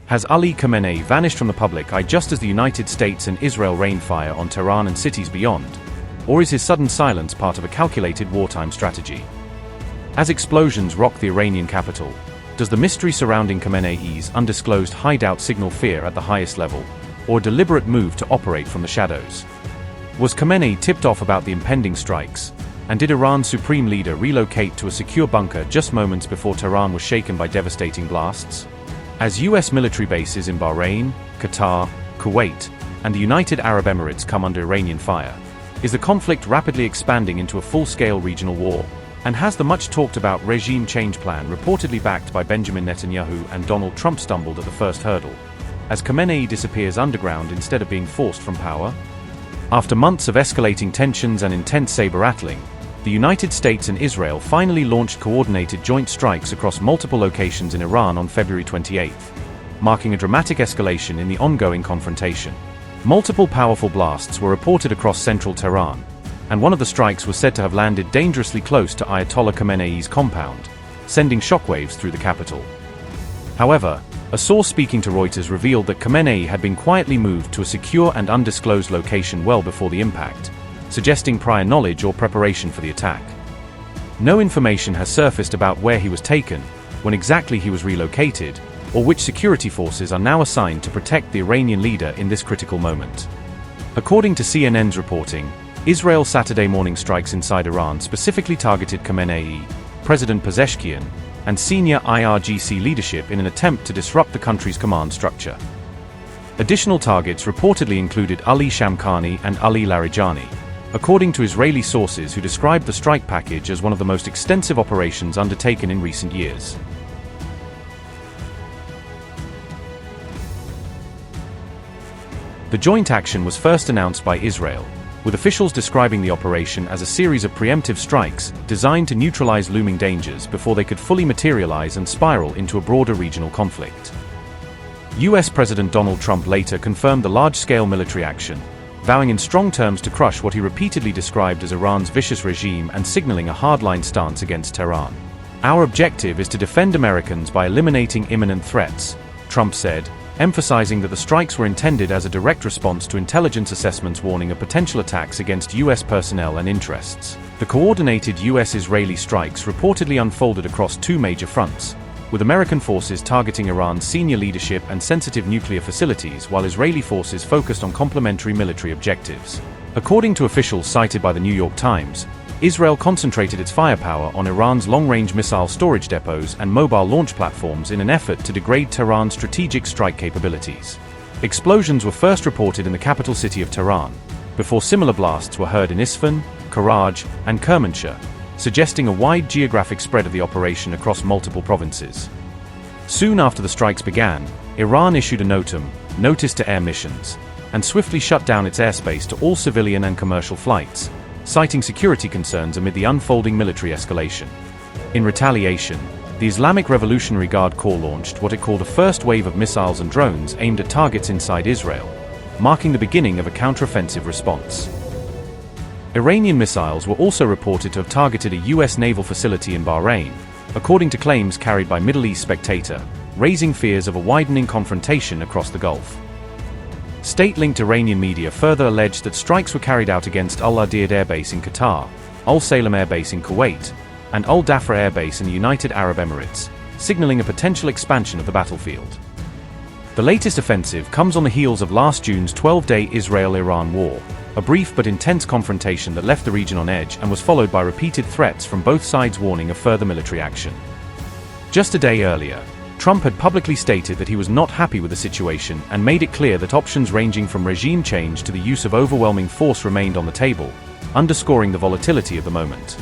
Has Ali Khamenei vanished from the public eye just as the United States and Israel rained fire on Tehran and cities beyond? Or is his sudden silence part of a calculated wartime strategy? As explosions rock the Iranian capital, does the mystery surrounding Khamenei's undisclosed hideout signal fear at the highest level, or a deliberate move to operate from the shadows? Was Khamenei tipped off about the impending strikes? And did Iran's Supreme Leader relocate to a secure bunker just moments before Tehran was shaken by devastating blasts? As US military bases in Bahrain, Qatar, Kuwait, and the United Arab Emirates come under Iranian fire, is the conflict rapidly expanding into a full-scale regional war? And has the much-talked-about regime change plan reportedly backed by Benjamin Netanyahu and Donald Trump stumbled at the first hurdle, as Khamenei disappears underground instead of being forced from power? After months of escalating tensions and intense saber-rattling, the United States and Israel finally launched coordinated joint strikes across multiple locations in Iran on February 28, marking a dramatic escalation in the ongoing confrontation. Multiple powerful blasts were reported across central Tehran, and one of the strikes was said to have landed dangerously close to Ayatollah Khamenei's compound, sending shockwaves through the capital. However, a source speaking to Reuters revealed that Khamenei had been quietly moved to a secure and undisclosed location well before the impact, suggesting prior knowledge or preparation for the attack. No information has surfaced about where he was taken, when exactly he was relocated, or which security forces are now assigned to protect the Iranian leader in this critical moment. According to CNN's reporting, Israel's Saturday morning strikes inside Iran specifically targeted Khamenei, President Pezeshkian, and senior IRGC leadership in an attempt to disrupt the country's command structure. Additional targets reportedly included Ali Shamkhani and Ali Larijani, according to Israeli sources who described the strike package as one of the most extensive operations undertaken in recent years. The joint action was first announced by Israel, with officials describing the operation as a series of preemptive strikes designed to neutralize looming dangers before they could fully materialize and spiral into a broader regional conflict. US President Donald Trump later confirmed the large-scale military action, vowing in strong terms to crush what he repeatedly described as Iran's vicious regime and signaling a hardline stance against Tehran. "Our objective is to defend Americans by eliminating imminent threats," Trump said, emphasizing that the strikes were intended as a direct response to intelligence assessments warning of potential attacks against US personnel and interests. The coordinated US-Israeli strikes reportedly unfolded across two major fronts, with American forces targeting Iran's senior leadership and sensitive nuclear facilities while Israeli forces focused on complementary military objectives. According to officials cited by the New York Times, Israel concentrated its firepower on Iran's long-range missile storage depots and mobile launch platforms in an effort to degrade Tehran's strategic strike capabilities. Explosions were first reported in the capital city of Tehran, before similar blasts were heard in Isfahan, Karaj, and Kermanshah, suggesting a wide geographic spread of the operation across multiple provinces. Soon after the strikes began, Iran issued a notice to air missions, and swiftly shut down its airspace to all civilian and commercial flights, citing security concerns amid the unfolding military escalation. In retaliation, the Islamic Revolutionary Guard Corps launched what it called a first wave of missiles and drones aimed at targets inside Israel, marking the beginning of a counteroffensive response. Iranian missiles were also reported to have targeted a US naval facility in Bahrain, according to claims carried by Middle East Spectator, raising fears of a widening confrontation across the Gulf. State-linked Iranian media further alleged that strikes were carried out against Al-Udeid Air Base in Qatar, Al-Salem Air Base in Kuwait, and Al-Dhafra Air Base in the United Arab Emirates, signaling a potential expansion of the battlefield. The latest offensive comes on the heels of last June's 12-day Israel-Iran war, a brief but intense confrontation that left the region on edge and was followed by repeated threats from both sides warning of further military action. Just a day earlier, Trump had publicly stated that he was not happy with the situation and made it clear that options ranging from regime change to the use of overwhelming force remained on the table, underscoring the volatility of the moment.